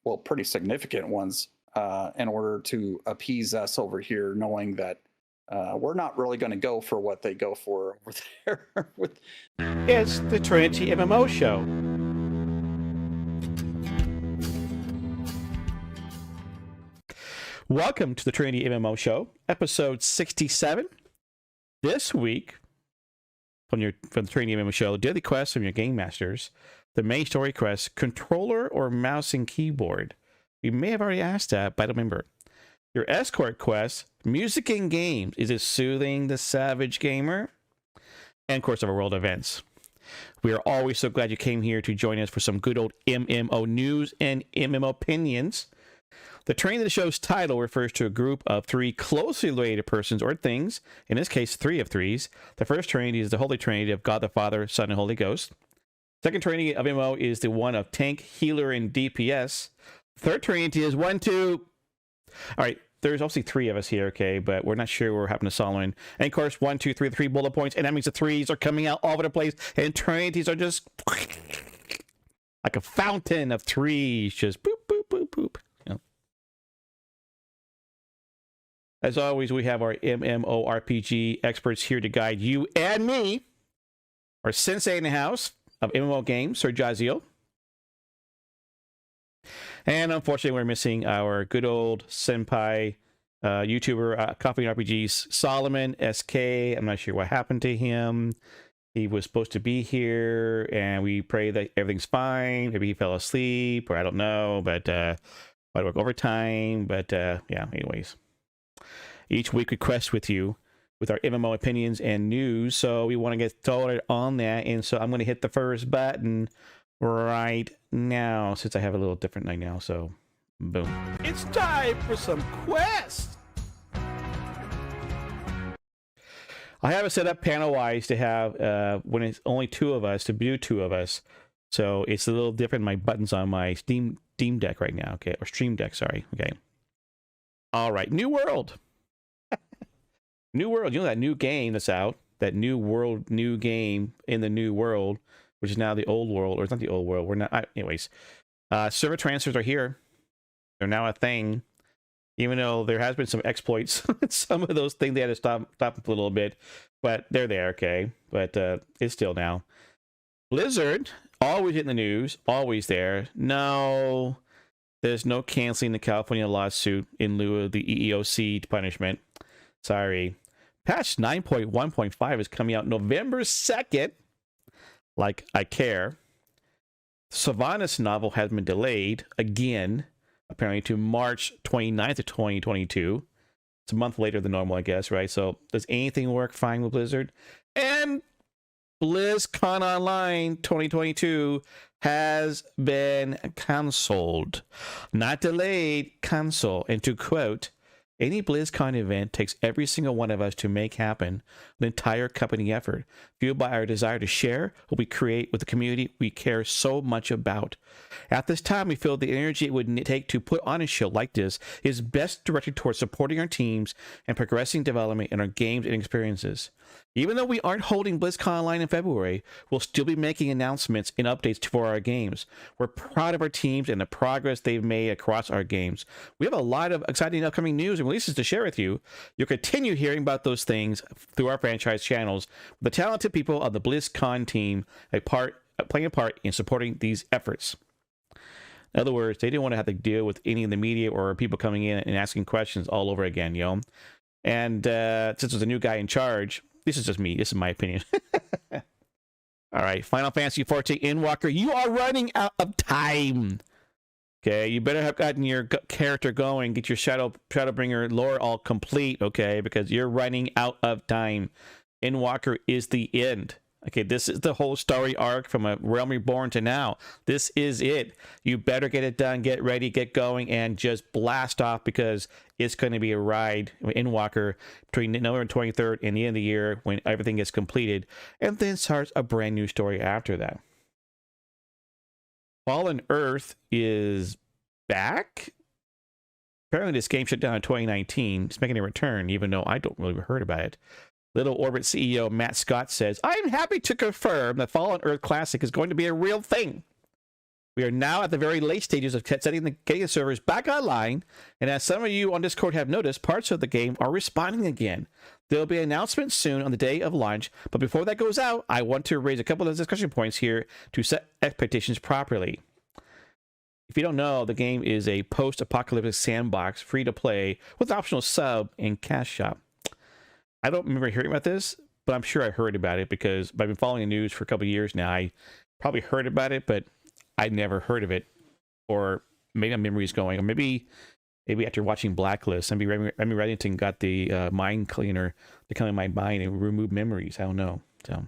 well, pretty significant ones, in order to appease us over here, knowing that we're not really going to go for what they go for over there. With It's the Trinity MMO Show. Welcome to the Trinity MMO Show, episode 67. This week, from the Trinity MMO Show, daily quest from your game masters, the main story quest, controller or mouse and keyboard. We may have already asked that, but I don't remember. Your escort quest, music and games. Is it soothing the savage gamer? And of course, our world events. We are always so glad you came here to join us for some good old MMO news and MMOpinions. The Trinity of the show's title refers to a group of three closely related persons or things, in this case, three of threes. The first Trinity is the Holy Trinity of God the Father, Son, and Holy Ghost. Second Trinity of MMO is the one of tank, healer, and DPS. Third Trinity is 1, 2. All right, there's obviously three of us here, okay, but we're not sure we're happening to Solomon. And of course, 1, 2, 3, the 3 bullet points, and that means the threes are coming out all over the place, and Trinities are just like a fountain of threes, just boop, boop, boop, boop. You know. As always, we have our MMORPG experts here to guide you and me, our sensei in the house of MMO games, SirJahzeal. And unfortunately, we're missing our good old senpai YouTuber, Coffee and RPGs, Solomon SK. I'm not sure what happened to him. He was supposed to be here, and we pray that everything's fine. Maybe he fell asleep, or I don't know, but I work overtime. But yeah, anyways. Each week we quest with you with our MMO opinions and news, so we want to get started on that. And so I'm going to hit the first button right now, since I have a little different night now, so boom. It's time for some quests! I have it set up panel-wise to have, when it's only two of us, to do two of us. So it's a little different, my buttons on my Steam Deck right now, okay? Or Stream Deck, sorry, okay. All right, New World. New World, you know that new game that's out? That new world, new game in the new world, which is now the old world, or it's not the old world. We're not, anyways. Server transfers are here. They're now a thing. Even though there has been some exploits, some of those things they had to stop a little bit, but they're there, okay. But it's still now. Blizzard, always in the news, always there. No, there's no canceling the California lawsuit in lieu of the EEOC punishment. Sorry. Patch 9.1.5 is coming out November 2nd. Like I care. Sylvanas novel has been delayed again, apparently to March 29th of 2022. It's a month later than normal, I guess, right? So does anything work fine with Blizzard? And BlizzCon Online 2022 has been canceled. Not delayed, canceled. And to quote, any BlizzCon event takes every single one of us to make happen, an entire company effort, fueled by our desire to share what we create with the community we care so much about. At this time, we feel the energy it would take to put on a show like this is best directed towards supporting our teams and progressing development in our games and experiences. Even though we aren't holding BlizzCon Online in February, we'll still be making announcements and updates for our games. We're proud of our teams and the progress they've made across our games. We have a lot of exciting upcoming news and releases to share with you. You'll continue hearing about those things through our franchise channels. The talented people of the BlizzCon team playing a part in supporting these efforts. In other words, they didn't want to have to deal with any of the media or people coming in and asking questions all over again, you know. And since there's a new guy in charge, this is just me. This is my opinion. All right, Final Fantasy XIV Endwalker, you are running out of time. Okay, you better have gotten your character going, get your Shadowbringer lore all complete, okay, because you're running out of time. Endwalker is the end. Okay, this is the whole story arc from a Realm Reborn to now. This is it. You better get it done, get ready, get going, and just blast off, because it's going to be a ride in Endwalker between November 23rd and the end of the year when everything gets completed. And then starts a brand new story after that. Fallen Earth is back. Apparently this game shut down in 2019. It's making a return, even though I don't really heard about it. Little Orbit CEO Matt Scott says, I'm happy to confirm that Fallen Earth Classic is going to be a real thing. We are now at the very late stages of getting the servers back online, and as some of you on Discord have noticed, parts of the game are respawning again. There will be an announcement soon on the day of launch, but before that goes out, I want to raise a couple of discussion points here to set expectations properly. If you don't know, the game is a post-apocalyptic sandbox, free to play, with optional sub and cash shop. I don't remember hearing about this, but I'm sure I heard about it because I've been following the news for a couple of years now. I probably heard about it, but I never heard of it, or maybe my memory's going, or maybe after watching Blacklist, maybe Remy Reddington got the mind cleaner to come in my mind and remove memories. I don't know. So,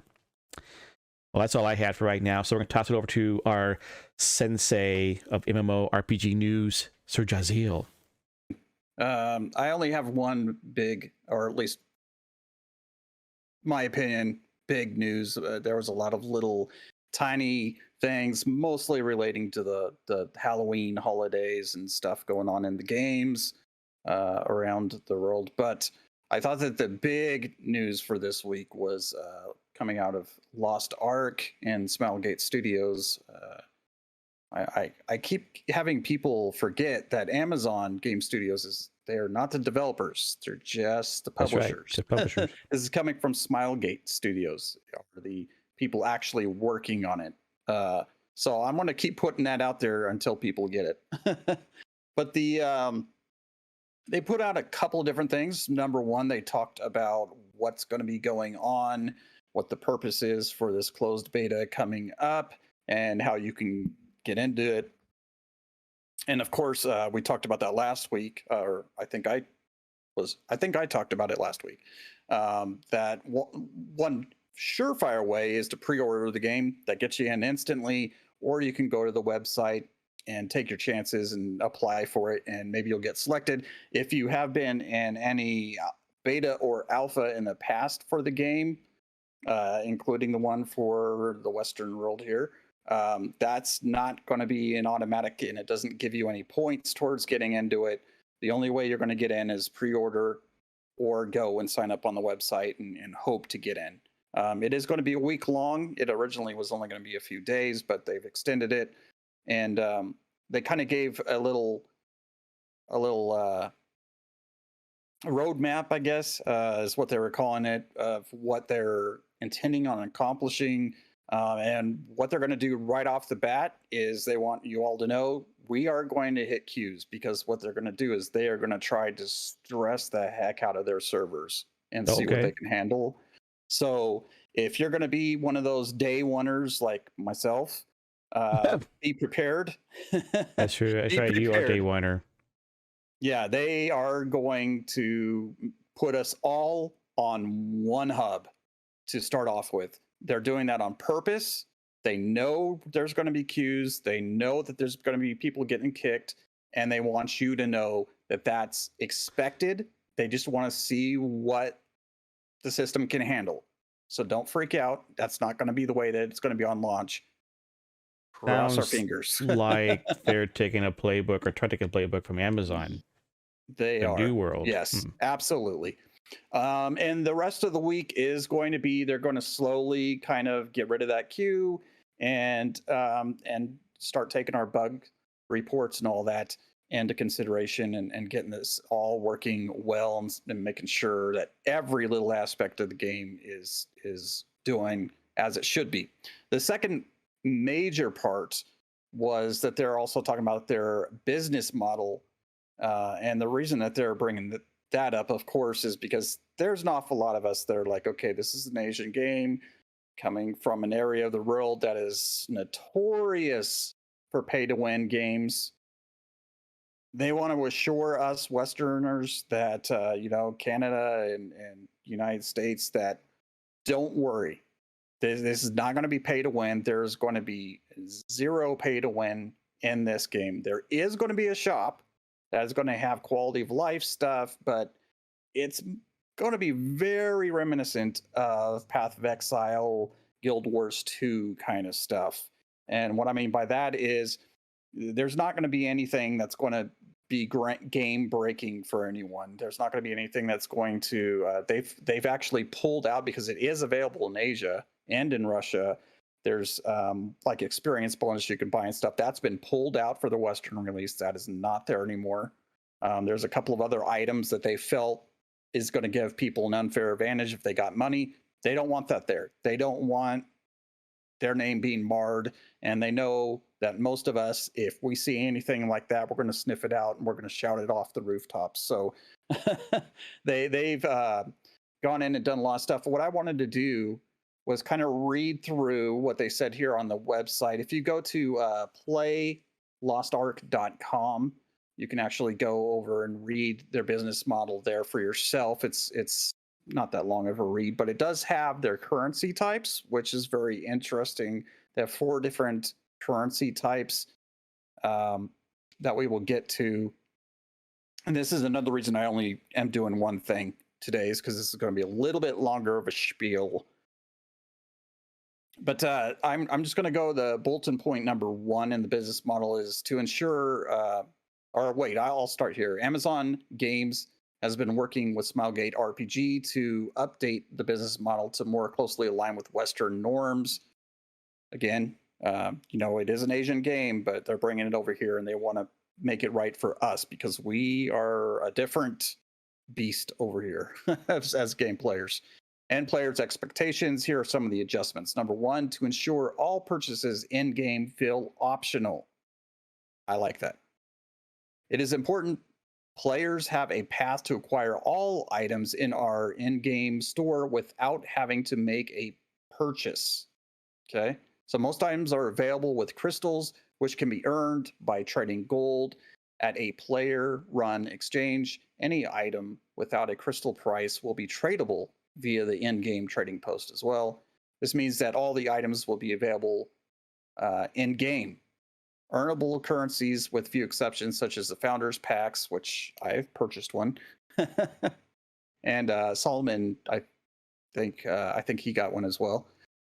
well, that's all I had for right now. So we're gonna toss it over to our sensei of MMO RPG news, SirJahzeal. I only have one big, or at least my opinion, big news. There was a lot of little tiny things, mostly relating to the Halloween holidays and stuff going on in the games around the world. But I thought that the big news for this week was coming out of Lost Ark and Smilegate Studios. I keep having people forget that Amazon Game Studios they're not the developers, they're just the publishers. That's right, the publishers. This is coming from Smilegate Studios, the people actually working on it. So I'm going to keep putting that out there until people get it. But they put out a couple of different things. Number one, they talked about what's going to be going on, what the purpose is for this closed beta coming up, and how you can get into it. And of course, we talked about that last week, or I think I talked about it last week. That one surefire way is to pre-order the game. That gets you in instantly, or you can go to the website and take your chances and apply for it, and maybe you'll get selected. If you have been in any beta or alpha in the past for the game, including the one for the Western world here, that's not going to be an automatic, and it doesn't give you any points towards getting into it. The only way you're going to get in is pre-order or go and sign up on the website and hope to get in. It is going to be a week long. It originally was only going to be a few days, but they've extended it, and they kind of gave a little roadmap, I guess, is what they were calling it, of what they're intending on accomplishing. And what they're going to do right off the bat is they want you all to know we are going to hit queues, because what they're going to do is they are going to try to stress the heck out of their servers and see what they can handle. So if you're going to be one of those day oneers like myself, be prepared. That's true. That's right. You are day oneer. Yeah, they are going to put us all on one hub to start off with. They're doing that on purpose. They know there's going to be queues. They know that there's going to be people getting kicked, and they want you to know that that's expected. They just want to see what the system can handle. So don't freak out. That's not going to be the way that it's going to be on launch. Cross our fingers. Like they're taking a playbook, or trying to take a playbook from Amazon. They are. New World. Yes, absolutely. And the rest of the week is going to be, they're going to slowly kind of get rid of that queue and start taking our bug reports and all that into consideration, and getting this all working well, and making sure that every little aspect of the game is doing as it should be. The second major part was that they're also talking about their business model, and the reason that they're bringing that up, of course, is because there's an awful lot of us that are like, okay, this is an Asian game coming from an area of the world that is notorious for pay-to-win games. They want to assure us Westerners that, Canada and United States, that don't worry. This is not going to be pay-to-win. There's going to be zero pay-to-win in this game. There is going to be a shop that is going to have quality of life stuff, but it's going to be very reminiscent of Path of Exile, Guild Wars 2 kind of stuff. And what I mean by that is there's not going to be anything that's going to be game breaking for anyone. There's not going to be anything that's going to they've actually pulled out, because it is available in Asia and in Russia, There's like experience bonus you can buy and stuff. That's been pulled out for the Western release. That is not there anymore. There's a couple of other items that they felt is going to give people an unfair advantage if they got money. They don't want that there. They don't want their name being marred. And they know that most of us, if we see anything like that, we're going to sniff it out and we're going to shout it off the rooftops. So they've gone in and done a lot of stuff. What I wanted to do was kind of read through what they said here on the website. If you go to playlostark.com, you can actually go over and read their business model there for yourself. It's not that long of a read, but it does have their currency types, which is very interesting. They have 4 different currency types that we will get to. And this is another reason I only am doing one thing today, is because this is going to be a little bit longer of a spiel. But I'm just going to go the bulletin point number 1 in the business model is to ensure, or wait, I'll start here. Amazon Games has been working with Smilegate RPG to update the business model to more closely align with Western norms. Again, it is an Asian game, but they're bringing it over here and they want to make it right for us because we are a different beast over here as game players. And players' expectations, here are some of the adjustments. Number 1, to ensure all purchases in-game feel optional. I like that. It is important players have a path to acquire all items in our in-game store without having to make a purchase. Okay, so most items are available with crystals, which can be earned by trading gold at a player-run exchange. Any item without a crystal price will be tradable via the in-game trading post as well. This means that all the items will be available in-game. Earnable currencies with few exceptions, such as the Founders Packs, which I've purchased one. And Solomon, I think he got one as well.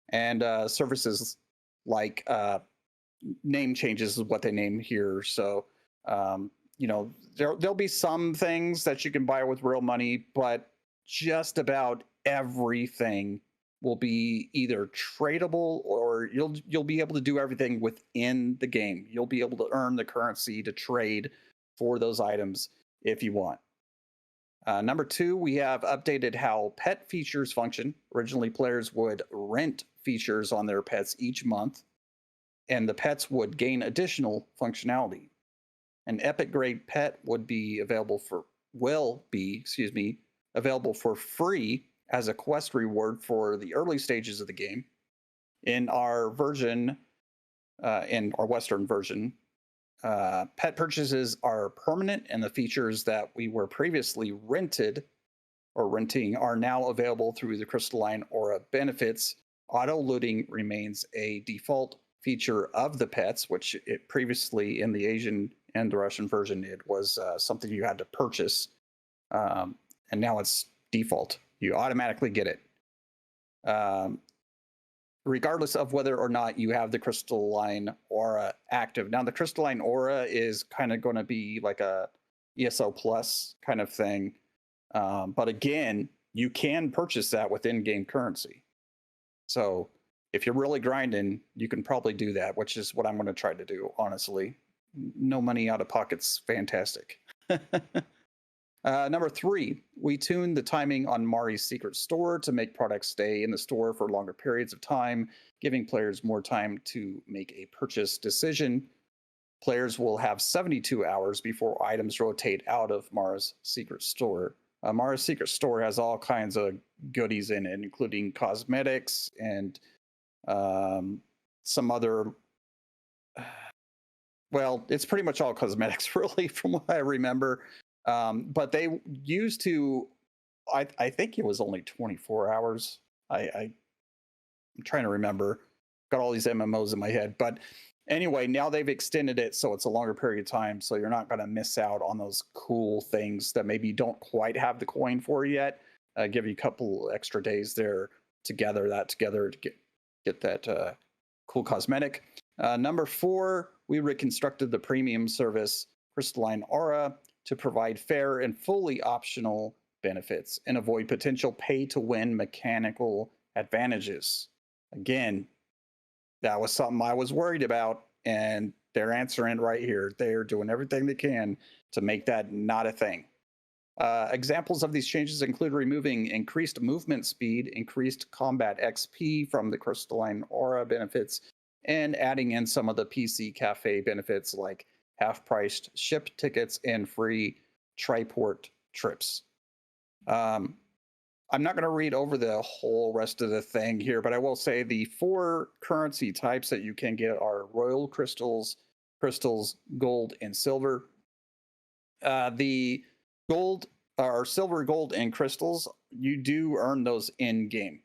And services like name changes is what they name here. So, there'll be some things that you can buy with real money, but just about everything will be either tradable or you'll be able to do everything within the game. You'll be able to earn the currency to trade for those items if you want. Number 2, we have updated how pet features function. Originally, players would rent features on their pets each month, and the pets would gain additional functionality. An epic grade pet will be available for free as a quest reward for the early stages of the game. In our version, in our Western version, pet purchases are permanent, and the features that we were previously renting are now available through the Crystalline Aura benefits. Auto looting remains a default feature of the pets, which it previously in the Asian and the Russian version, it was something you had to purchase. And now it's default. You automatically get it. Regardless of whether or not you have the Crystalline Aura active. Now, the Crystalline Aura is kind of going to be like a ESO Plus kind of thing. But again, you can purchase that with in-game currency. So if you're really grinding, you can probably do that, which is what I'm going to try to do, honestly. No money out of pocket's fantastic. Number 3, we tuned the timing on Mari's secret store to make products stay in the store for longer periods of time, giving players more time to make a purchase decision. Players will have 72 hours before items rotate out of Mara's secret store. Mara's secret store has all kinds of goodies in it, including cosmetics and some other... Well, it's pretty much all cosmetics, really, from what I remember. But they used to, I think it was only 24 hours. I'm trying to remember. Got all these MMOs in my head. But anyway, now they've extended it so it's a longer period of time. So you're not going to miss out on those cool things that maybe you don't quite have the coin for yet. Give you a couple extra days there to gather that together to get that cool cosmetic. Number 4, we reconstructed the premium service Crystalline Aura to provide fair and fully optional benefits and avoid potential pay-to-win mechanical advantages. Again, that was something I was worried about, and they're answering right here. They're doing everything they can to make that not a thing. Examples of these changes include removing increased movement speed, increased combat XP from the crystalline aura benefits, and adding in some of the PC cafe benefits like half-priced ship tickets and free triport trips. I'm not going to read over the whole rest of the thing here, but I will say the 4 currency types that you can get are royal crystals, gold, and silver. The gold or silver, gold, and crystals, you do earn those in game.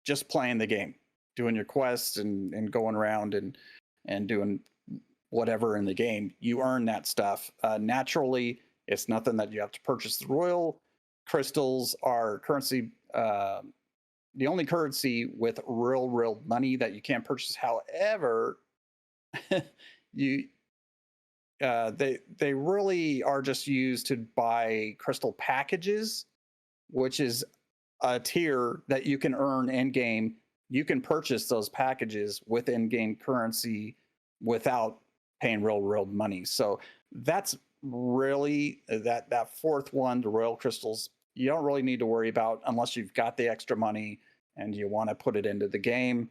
Just playing the game, doing your quests and going around and doing whatever in the game, you earn that stuff. Naturally, it's nothing that you have to purchase. The royal crystals are currency, the only currency with real money that you can't purchase. However, you they really are just used to buy crystal packages, which is a tier that you can earn in game. You can purchase those packages with in-game currency without paying real money. So that's really that 4th one, the royal crystals, you don't really need to worry about unless you've got the extra money and you want to put it into the game.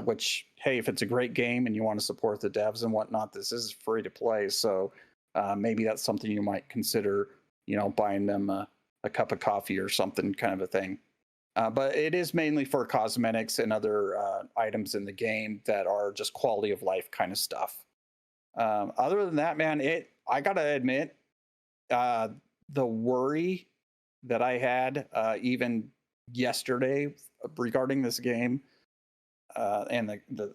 Which, hey, if it's a great game and you want to support the devs and whatnot, this is free to play. So maybe that's something you might consider, buying them a cup of coffee or something, kind of a thing. But it is mainly for cosmetics and other items in the game that are just quality of life kind of stuff. Other than that, man, I gotta admit, the worry that I had even yesterday regarding this game, and the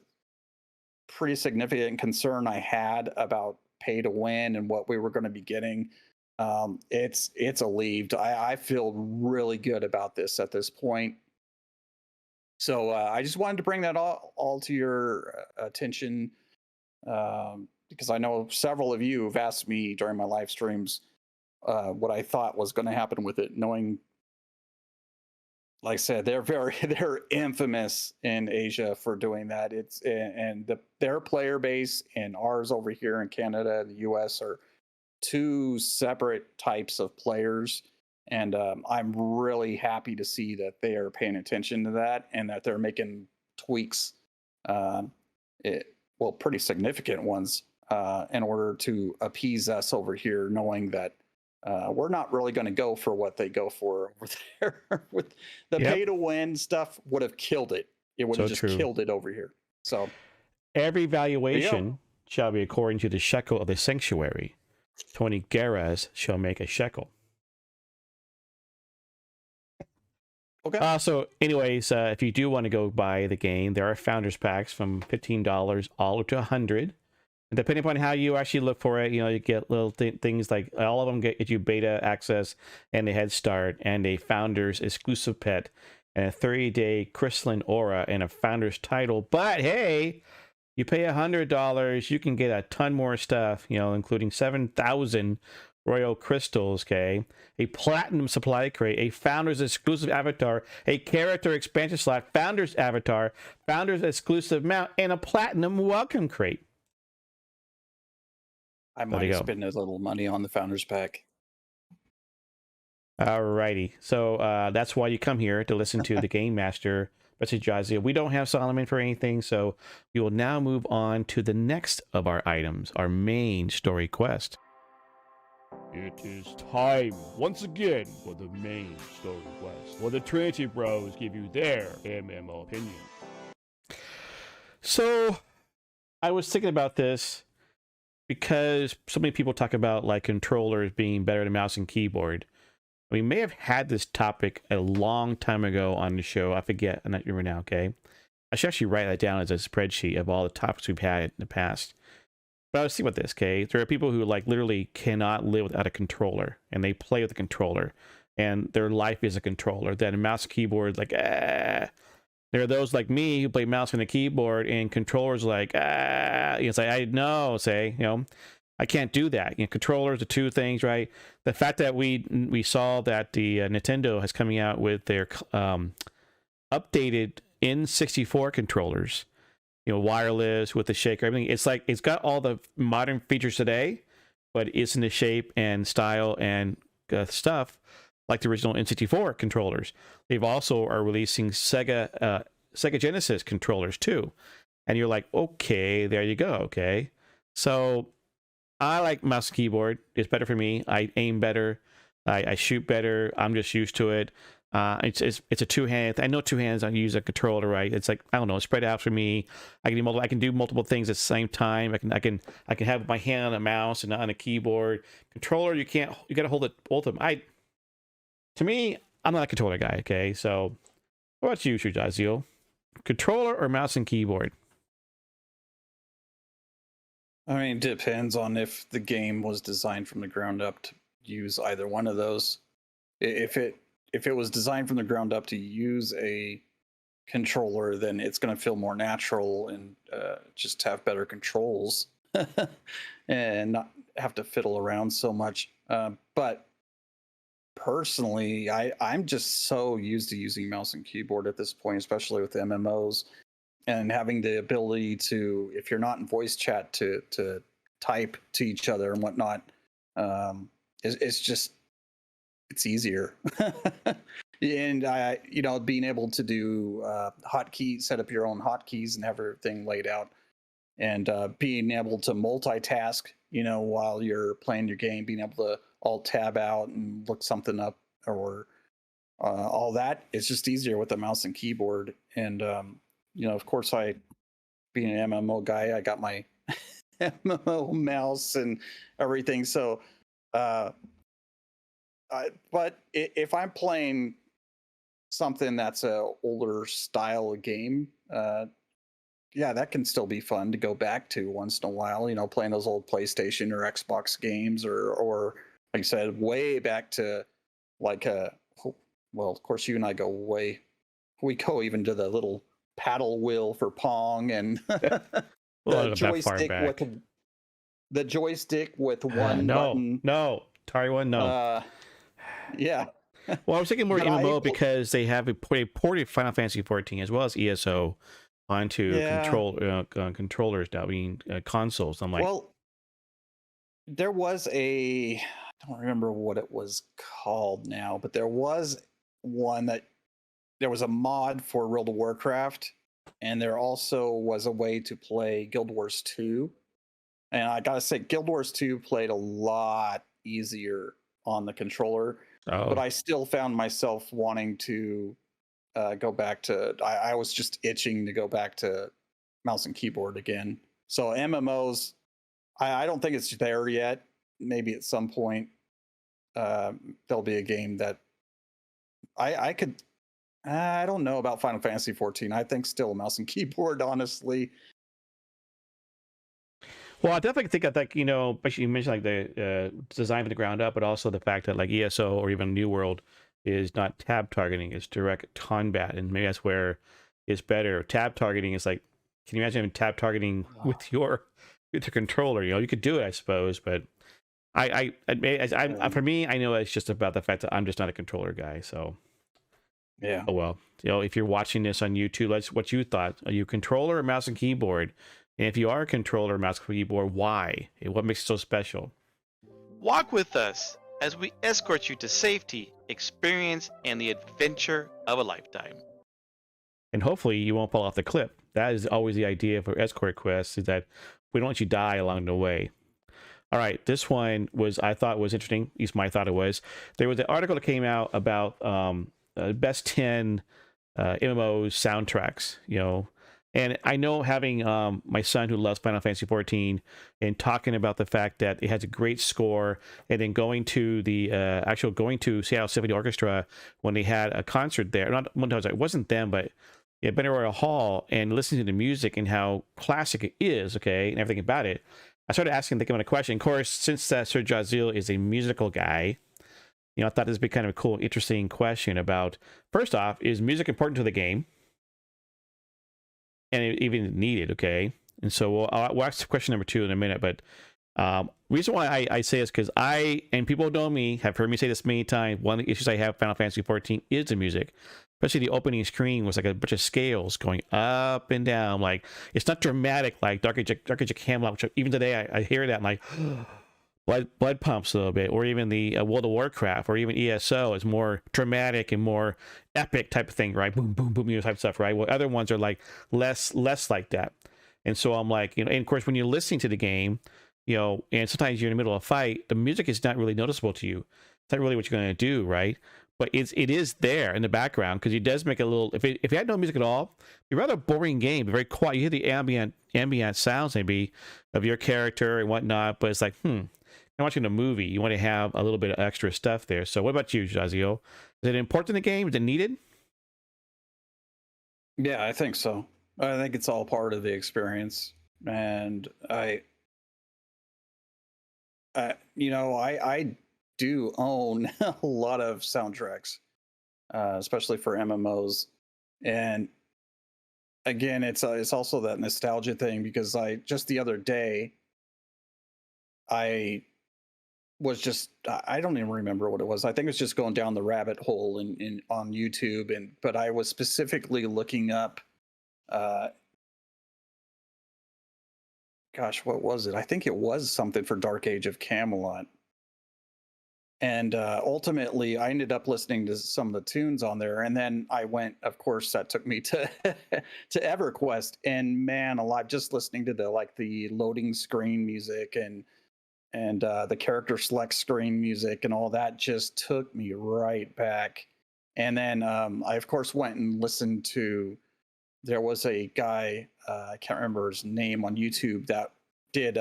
pretty significant concern I had about pay to win and what we were going to be getting, it's alleviated. I feel really good about this at this point. So I just wanted to bring that all to your attention, because I know several of you have asked me during my live streams what I thought was going to happen with it, knowing, like I said, they're infamous in Asia for doing that. Their player base and ours over here in Canada and the US are 2 separate types of players. And I'm really happy to see that they are paying attention to that and that they're making tweaks, pretty significant ones, in order to appease us over here, knowing that we're not really going to go for what they go for over there. With the pay to win stuff would have killed it. It would have just killed it over here. So every valuation shall be according to the shekel of the sanctuary. 20 gerahs shall make a shekel. Okay. So anyways, if you do want to go buy the game, there are founders packs from $15 all up to $100. And depending upon how you actually look for it, you get little things like all of them get you beta access and a head start and a founder's exclusive pet and a 30-day crystalline aura and a founder's title. But hey, you pay $100, you can get a ton more stuff, including 7,000 royal crystals, okay, a platinum supply crate, a founder's exclusive avatar, a character expansion slot, founder's avatar, founder's exclusive mount, and a platinum welcome crate. I might spend a little money on the founders pack. Alrighty, so that's why you come here, to listen to the Game Master, SirJahzeal. We don't have Solomon for anything, so we will now move on to the next of our items, our main story quest. It is time once again for the main story quest, where the Trinity Bros give you their MMO opinion. So I was thinking about this because so many people talk about like controllers being better than mouse and keyboard. We may have had this topic a long time ago on the show. I forget, I'm not remember now, okay? I should actually write that down as a spreadsheet of all the topics we've had in the past. But I was thinking about this, okay? There are people who like literally cannot live without a controller, and they play with a controller, and their life is a controller. Then a mouse and keyboard, like, There are those like me who play mouse and a keyboard, and controllers like, It's like, I know, I can't do that. Controllers are 2 things, right? The fact that we saw that the Nintendo is coming out with their updated N64 controllers, wireless with the shaker, everything. It's like it's got all the modern features today, but it's in the shape and style and stuff like the original N64 controllers. They've also are releasing Sega Genesis controllers too, and you're like, okay, there you go. Okay, so I like mouse and keyboard. It's better for me. I aim better. I shoot better. I'm just used to it. It's a two-hand. I know two hands. I use a controller, right? It's like, I don't know, spread out for me. I can do multiple things at the same time. I can have my hand on a mouse and not on a keyboard. Controller, you got to hold it both of them. To me, I'm not a controller guy. Okay, so what about you, SirJahzeal? Controller or mouse and keyboard? I mean, it depends on if the game was designed from the ground up to use either one of those. If it was designed from the ground up to use a controller, then it's going to feel more natural and just have better controls and not have to fiddle around so much. But personally, I'm just so used to using mouse and keyboard at this point, especially with MMOs, and having the ability to, if you're not in voice chat, to type to each other and whatnot. It's easier. And being able to do hotkeys, set up your own hotkeys and have everything laid out, and being able to multitask, while you're playing your game, being able to alt tab out and look something up, or all that, it's just easier with the mouse and keyboard. And of course, being an MMO guy, I got my MMO mouse and everything. So but if I'm playing something that's a older style of game, yeah, that can still be fun to go back to once in a while. Playing those old PlayStation or Xbox games, or like I said, way back to well, of course, you and I we go even to the little paddle wheel for Pong, and the joystick with one button. No, Atari one, no. Yeah. Well, I was thinking more MMO because they have ported Final Fantasy 14 as well as ESO onto controllers now, consoles. I'm like, well, there was I don't remember what it was called now, but there was there was a mod for World of Warcraft, and there also was a way to play Guild Wars 2. And I gotta say, Guild Wars 2 played a lot easier on the controller. But I still found myself wanting to go back to. I was just itching to go back to mouse and keyboard again. So MMOs, I don't think it's there yet. Maybe at some point there'll be a game that I could. I don't know about Final Fantasy 14. I think still mouse and keyboard, honestly. Well, I definitely think that, you mentioned like the design from the ground up, but also the fact that like ESO or even New World is not tab targeting, it's direct combat, and maybe that's where it's better. Tab targeting is like, can you imagine tab targeting with your controller? You could do it, I suppose, but for me, I know it's just about the fact that I'm just not a controller guy. So yeah. Oh well, if you're watching this on YouTube, what you thought. Are you controller or mouse and keyboard? And if you are a controller, mouse and keyboard, why? What makes it so special? Walk with us as we escort you to safety, experience, and the adventure of a lifetime. And hopefully you won't fall off the cliff. That is always the idea for Escort Quest, is that we don't let you die along the way. All right, this one I thought was interesting. At least I thought it was. There was an article that came out about best 10 MMOs soundtracks, And I know, having my son who loves Final Fantasy 14 and talking about the fact that it has a great score, and then going to Seattle Symphony Orchestra when they had a concert there. Not one time, it wasn't them, but Benny Royal Hall, and listening to the music and how classic it is, okay, and everything about it. I started thinking about a question. Of course, since SirJahzeal is a musical guy, I thought this would be kind of a cool, interesting question about, first off, is music important to the game? And even needed, okay? And so we'll ask question number 2 in a minute, but Reason why I say this because and people who know me have heard me say this many times. One of the issues I have with Final Fantasy 14 is the music, especially the opening screen was like a bunch of scales going up and down. Like it's not dramatic like Dark Age Camelot, which even today I hear that and like blood pumps a little bit. Or even the World of Warcraft or even ESO is more dramatic and more epic type of thing, right? Boom, boom, boom, type of stuff, right? Well, other ones are like less like that. And so I'm like, and of course when you're listening to the game, and sometimes you're in the middle of a fight, the music is not really noticeable to you. It's not really what you're going to do, right? But it is there in the background because it does make a little. If you had no music at all, it'd be a rather boring game, very quiet. You hear the ambient sounds maybe of your character and whatnot, but it's like, I'm watching a movie. You want to have a little bit of extra stuff there. So what about you, JahzealL? Is it important in the game? Is it needed? Yeah, I think so. I think it's all part of the experience, and I do own a lot of soundtracks, especially for MMOs. And again, it's also that nostalgia thing because just the other day, I don't even remember what it was. I think it was just going down the rabbit hole on YouTube, but I was specifically looking up. Gosh, what was it? I think it was something for Dark Age of Camelot. And ultimately, I ended up listening to some of the tunes on there. And then I went, of course, that took me to to EverQuest. And man, just listening to the loading screen music and the character select screen music and all that just took me right back. And then I, of course, went and listened to, there was a guy, I can't remember his name, on YouTube that did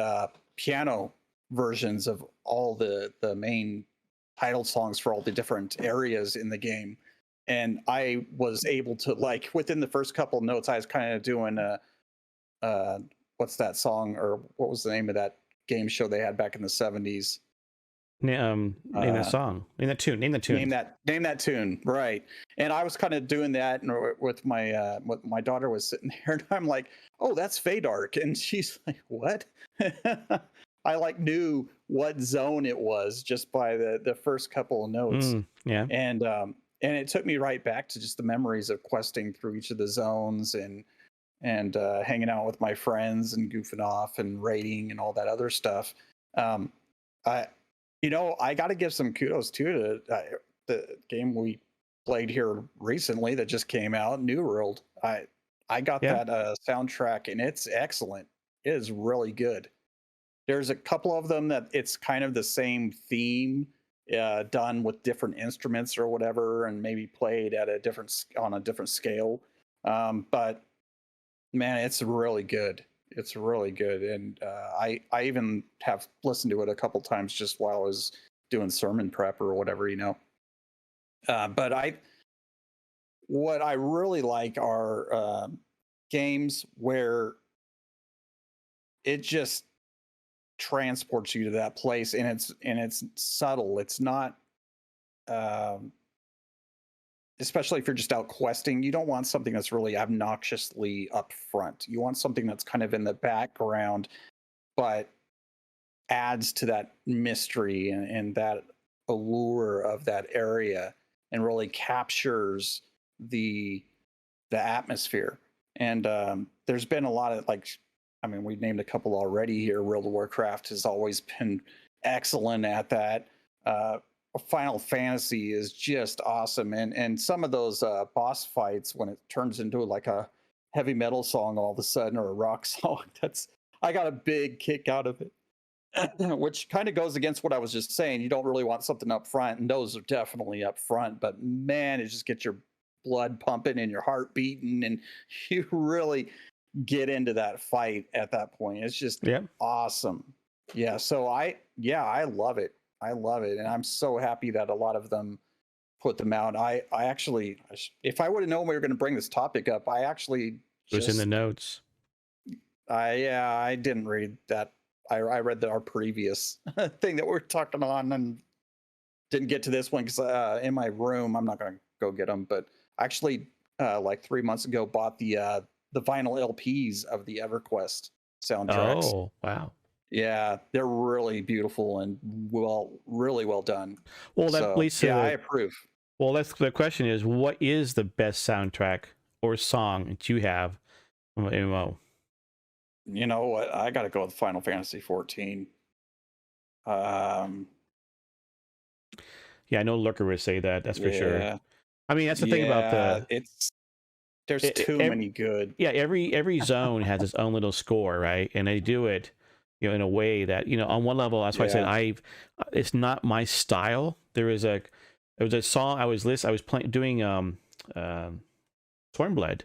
piano versions of all the main title songs for all the different areas in the game. And I was able to, within the first couple notes, I was kind of doing what's that song, or what was the name of that game show they had back in the 70s? Name that song. Name that tune. Name that tune. Right. And I was kind of doing that, and with my daughter was sitting there, and I'm like, "Oh, that's Feydark," and she's like, "What?" I knew what zone it was just by the first couple of notes. Yeah. And it took me right back to just the memories of questing through each of the zones and hanging out with my friends and goofing off and raiding and all that other stuff. I got to give some kudos too to the game we played here recently that just came out, New World. I got that soundtrack, and it's excellent. It is really good. There's a couple of them that it's kind of the same theme, done with different instruments or whatever, and maybe played at on a different scale. But man, it's really good. It's really good, and I even have listened to it a couple times just while I was doing sermon prep or whatever, But what I really like are games where it just transports you to that place, and it's subtle. It's not. Especially if you're just out questing, you don't want something that's really obnoxiously up front. You want something that's kind of in the background, but adds to that mystery and that allure of that area, and really captures the atmosphere. And there's been a lot of we've named a couple already here. World of Warcraft has always been excellent at that. Final Fantasy is just awesome, and some of those boss fights, when it turns into like a heavy metal song all of a sudden, or a rock song, I got a big kick out of it. Which kind of goes against what I was just saying. You don't really want something up front, and those are definitely up front, but man, it just gets your blood pumping and your heart beating, and you really get into that fight at that point. It's just awesome. Yeah, so I love it. I love it, and I'm so happy that a lot of them put them out. I actually, if I would have known we were going to bring this topic up, I actually it was in the notes. I didn't read that. I read our previous thing that we're talking on, and didn't get to this one because in my room, I'm not going to go get them. But actually, 3 months ago, bought the vinyl LPs of the EverQuest soundtracks. Oh, wow! Yeah, they're really beautiful and really well done. Well, that So leads to yeah, I approve. well, that's the question is, what is the best soundtrack or song that you have from an MMO? You know what? I got to go with Final Fantasy 14. Um, Yeah, I know Lurker would say that. That's for sure. yeah, I mean, that's the thing about yeah. There's too many good. yeah, every zone has its own little score, right? And they do it, in a way that, on one level, that's why I said Yeah. it's not my style. There was a song I was playing doing Stormblood,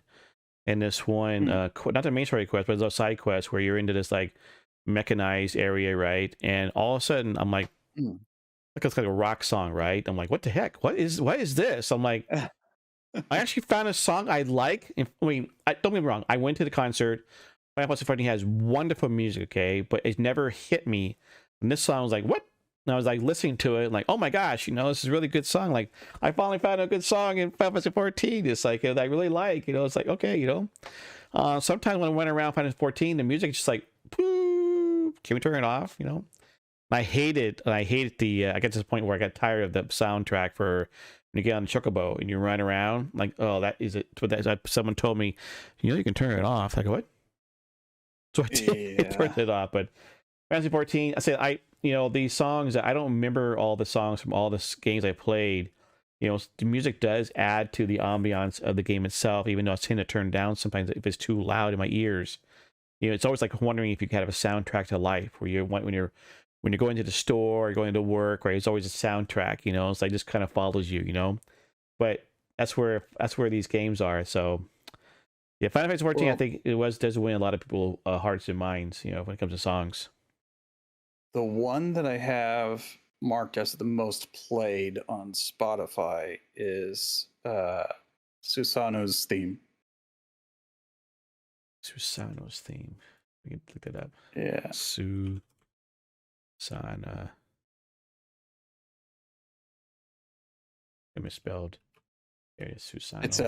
and this one not the main story quest, but it's a side quest where you're into this like mechanized area, right? And all of a sudden I'm like, Mm. it's like a rock song, right? I'm like, what the heck? What is this? I'm like, I actually found a song I like. I mean, don't get me wrong. I went to the concert. Final Fantasy 14 has wonderful music, okay, but it never hit me. And this song was like, what? And I was like listening to it, like, oh my gosh, this is a really good song. Like, I finally found a good song in Final Fantasy 14. It's like that I really like. It's like, okay, sometimes when I went around Final Fantasy 14, the music is just like, poo, can we turn it off? I hated the. I get to this point where I got tired of the soundtrack for when you get on the chocobo and you run around. Like, oh, that is it. But someone told me, you can turn it off. I go, what? So I did turn it off. But Fantasy 14, I said these songs. I don't remember all the songs from all the games I played. The music does add to the ambiance of the game itself, even though I tend to turn down sometimes if it's too loud in my ears. It's always like wondering if you could have a soundtrack to life, where when you're going to the store or going to work, right? It's always a soundtrack, it's like just kind of follows you. But that's where these games are. So yeah, Final Fantasy 14, I think does win a lot of people hearts and minds, when it comes to songs. The one that I have marked as the most played on Spotify is Susanoo's theme. Susanoo's theme. We can look that up. Yeah. Susana. I misspelled. There it is, Susanoo. It's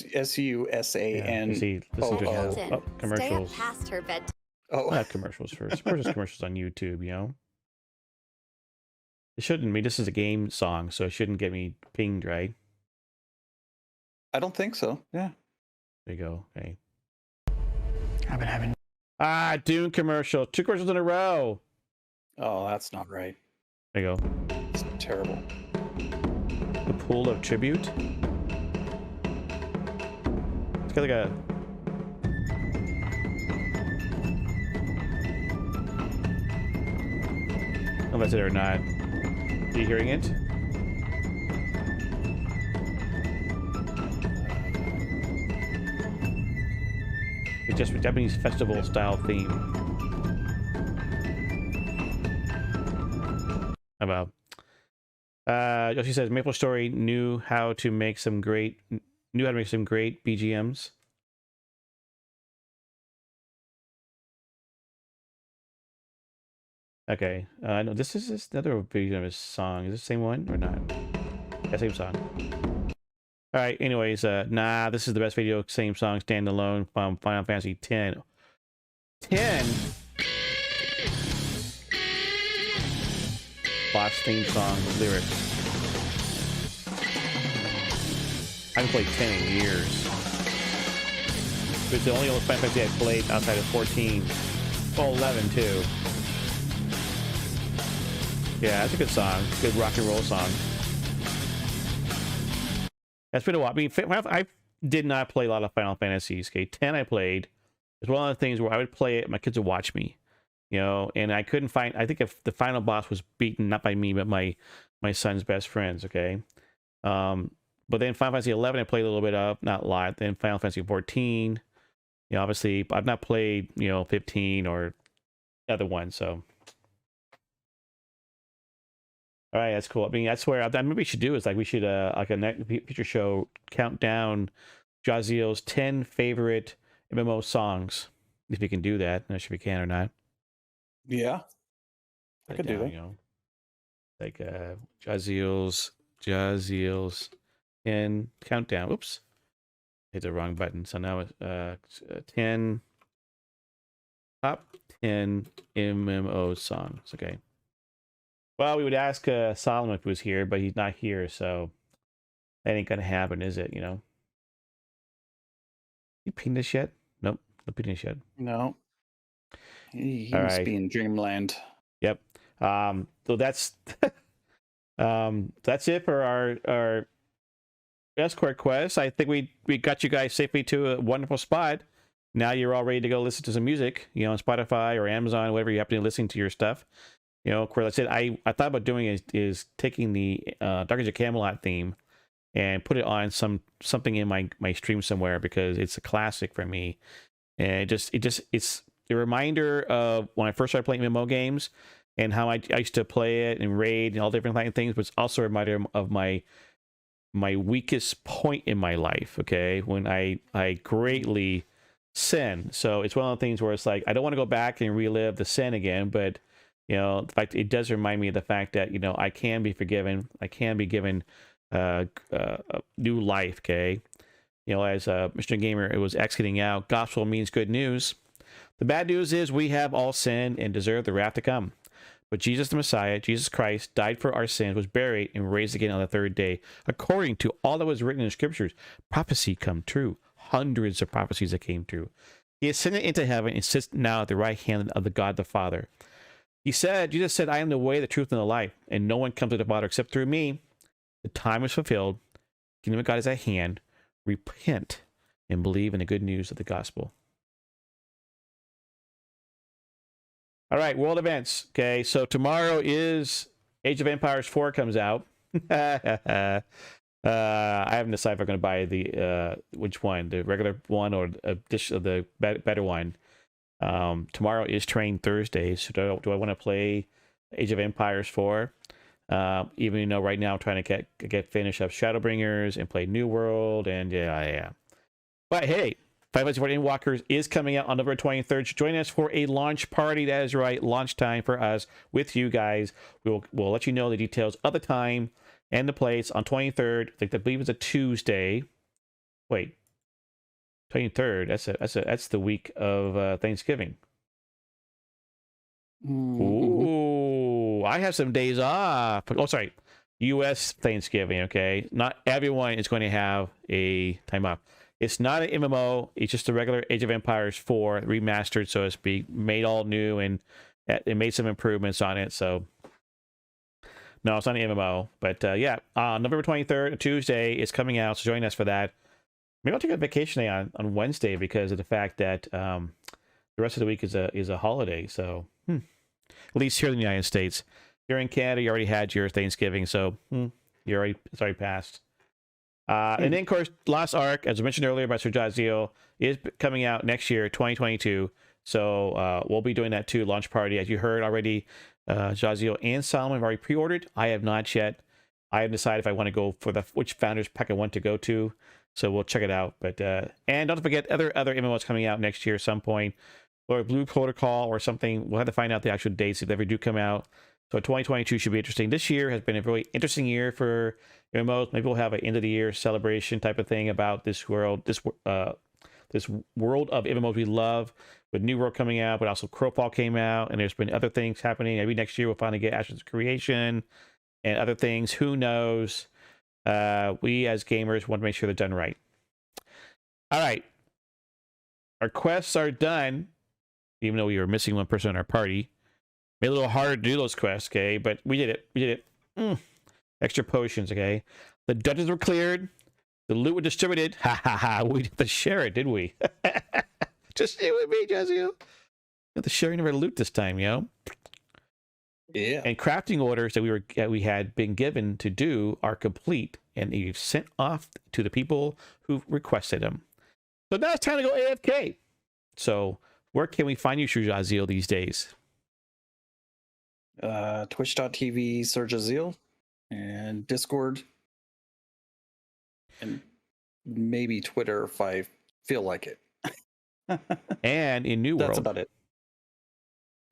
SUSAN. See, listen to her. Commercials. Stay up past her bed. I have commercials first. First is commercials on YouTube, It shouldn't be. This is a game song, so it shouldn't get me pinged, right? I don't think so. Yeah. There you go. Okay. I've been having. Dune commercial. 2 commercials in a row. Oh, that's not right. There you go. It's terrible. The Pool of Tribute. It's got like a. I don't know if that's it or not. Are you hearing it? It's just a Japanese festival style theme. How about? Yoshi says MapleStory knew how to make some great BGMs. Okay, no, this is another version of his song. Is this the same one or not? Yeah, same song. All right. Anyways, this is the best video. Same song, standalone from Final Fantasy 10. 10. Boss theme song lyrics. I haven't played 10 in years. It's the only old Final Fantasy I played outside of 14. Well, 11 too. Yeah, that's a good song. Good rock and roll song. That's been a while. I mean, I did not play a lot of Final Fantasies. Okay, 10 I played. It's one of the things where I would play it, my kids would watch me, and I couldn't find. I think if the final boss was beaten not by me but my son's best friends. Okay, but then Final Fantasy 11 I played a little bit of, not a lot. Then Final Fantasy 14. Obviously I've not played 15 or other ones. So. All right, that's cool. I mean, that's where maybe we should do is we should like a future show count down Jahzeal's 10 favorite MMO songs. If we can do that, I'm not sure if we can or not. Yeah, I could do that. Like Jahzeal's 10 countdown. Oops, hit the wrong button. So now it's 10 Top 10 MMO songs. Okay. Well, we would ask Solomon if he was here, but he's not here, so that ain't gonna happen, is it? You know. You pinged this yet? Nope. No pinged this yet. No. He All must right. be in dreamland. Yep. So that's that's it for our Escort Quest. I think we got you guys safely to a wonderful spot. Now you're all ready to go listen to some music, you know, on Spotify or Amazon, whatever you happen to be listening to your stuff. You know, of course, I said I thought about doing is taking the Dark Age of Camelot theme and put it on something in my stream somewhere, because it's a classic for me, and it's a reminder of when I first started playing MMO games and how I used to play it and raid and all different kind of things, but it's also a reminder of my weakest point in my life, okay, when I greatly sin. So it's one of the things where it's like I don't want to go back and relive the sin again, but you know, in fact, it does remind me of the fact that, you know, I can be forgiven, I can be given a new life, okay. You know, as Mr. Gamer, it was exiting out, gospel means good news. The bad news is we have all sinned and deserve the wrath to come. But Jesus the Messiah, Jesus Christ, died for our sins, was buried, and raised again on the third day, according to all that was written in the scriptures. Prophecy come true. Hundreds of prophecies that came true. He ascended into heaven and sits now at the right hand of the God the Father. Jesus said, I am the way, the truth, and the life, and no one comes to the Father except through me. The time is fulfilled. The kingdom of God is at hand. Repent and believe in the good news of the gospel. All right, world events. Okay, so tomorrow is Age of Empires 4 comes out. I haven't decided if I'm going to buy the which one, the regular one or the better one. Tomorrow is Train Thursday, so do I want to play Age of Empires 4? Even though right now I'm trying to get finish up Shadowbringers and play New World, and yeah. But hey, 504 Endwalkers is coming out on November 23rd. So join us for a launch party. That is right, launch time for us with you guys. We'll let you know the details of the time and the place on 23rd. I believe it's a Tuesday. Wait, 23rd. That's the week of Thanksgiving. Ooh, I have some days off. Oh, sorry, U.S. Thanksgiving. Okay, not everyone is going to have a time off. It's not an MMO. It's just a regular Age of Empires 4 remastered, so to speak, made all new, and it made some improvements on it. So no, it's not an MMO. But yeah, November 23rd, Tuesday, is coming out. So join us for that. Maybe I'll take a vacation day on Wednesday because of the fact that the rest of the week is a holiday. So at least here in the United States. Here in Canada, you already had your Thanksgiving, so it's already passed. And then, of course, Lost Ark, as I mentioned earlier by SirJahzeal, is coming out next year, 2022. So we'll be doing that too, launch party. As you heard already, Jahzeal and Solomon have already pre-ordered. I have not yet. I haven't decided if I want to go for which Founders Pack I want to go to. So we'll check it out. But and don't forget other MMOs coming out next year at some point, or Blue Protocol or something. We'll have to find out the actual dates if they ever do come out. So 2022 should be interesting. This year has been a really interesting year for MMOs. Maybe we'll have an end of the year celebration type of thing about this world, this world of MMOs we love, with New World coming out, but also Crowfall came out, and there's been other things happening. Maybe next year we'll finally get Ashes of Creation and other things. Who knows? We as gamers want to make sure they're done right. All right, our quests are done, even though we were missing one person in our party. Made it a little harder to do those quests, okay? But we did it. Extra potions, okay? The dungeons were cleared. The loot was distributed. Ha ha ha. We didn't have to share it, did we? Just stay with me, Jahzeal. You have to share our loot this time, you know? Yeah. And crafting orders that we had been given to do are complete, and you've sent off to the people who requested them. So now it's time to go AFK. So where can we find you, SirJahzeal, these days? Twitch.tv SirJahzeal and Discord, and maybe Twitter if I feel like it. And in New World. That's about it.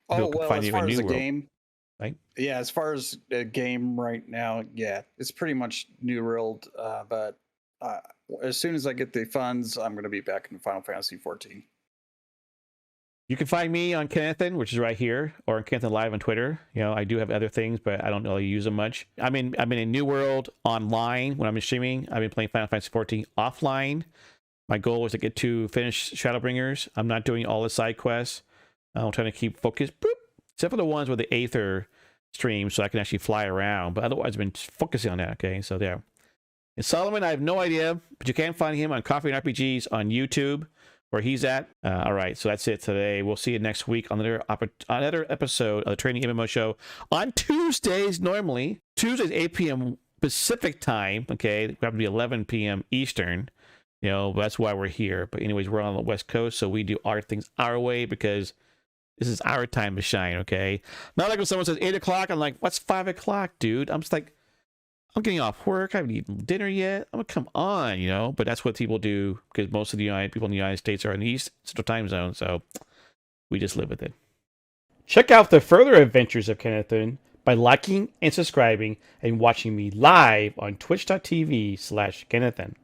People can find as you far in as New a World, game, right? Yeah, as far as a game right now, yeah, it's pretty much New World. But as soon as I get the funds, I'm going to be back in Final Fantasy 14. You can find me on Kennethan, which is right here, or on Kennethan Live on Twitter. You know, I do have other things, but I don't really use them much. I've been in New World online when I'm streaming. I've been playing Final Fantasy 14 offline. My goal is to get to finish Shadowbringers. I'm not doing all the side quests. I'm trying to keep focused, except for the ones with the Aether stream, so I can actually fly around. But otherwise, I've been focusing on that. Okay, so there. And Solomon, I have no idea, but you can find him on Coffee and RPGs on YouTube, where he's at. All right, so that's it today. We'll see you next week on another episode of the Trinity MMO Show on Tuesdays. Normally, Tuesdays 8 p.m. Pacific time. Okay, it would be 11 p.m. Eastern. You know, that's why we're here. But anyways, we're on the West Coast, so we do our things our way because this is our time to shine. Okay, not like when someone says 8 o'clock. I'm like, what's 5 o'clock, dude? I'm just like, I'm getting off work. I haven't eaten dinner yet. I'm like, come on, you know. But that's what people do because most of the people in the United States are in the East Central Time Zone, so we just live with it. Check out the further adventures of Kennethan by liking and subscribing and watching me live on twitch.tv/Kennethan.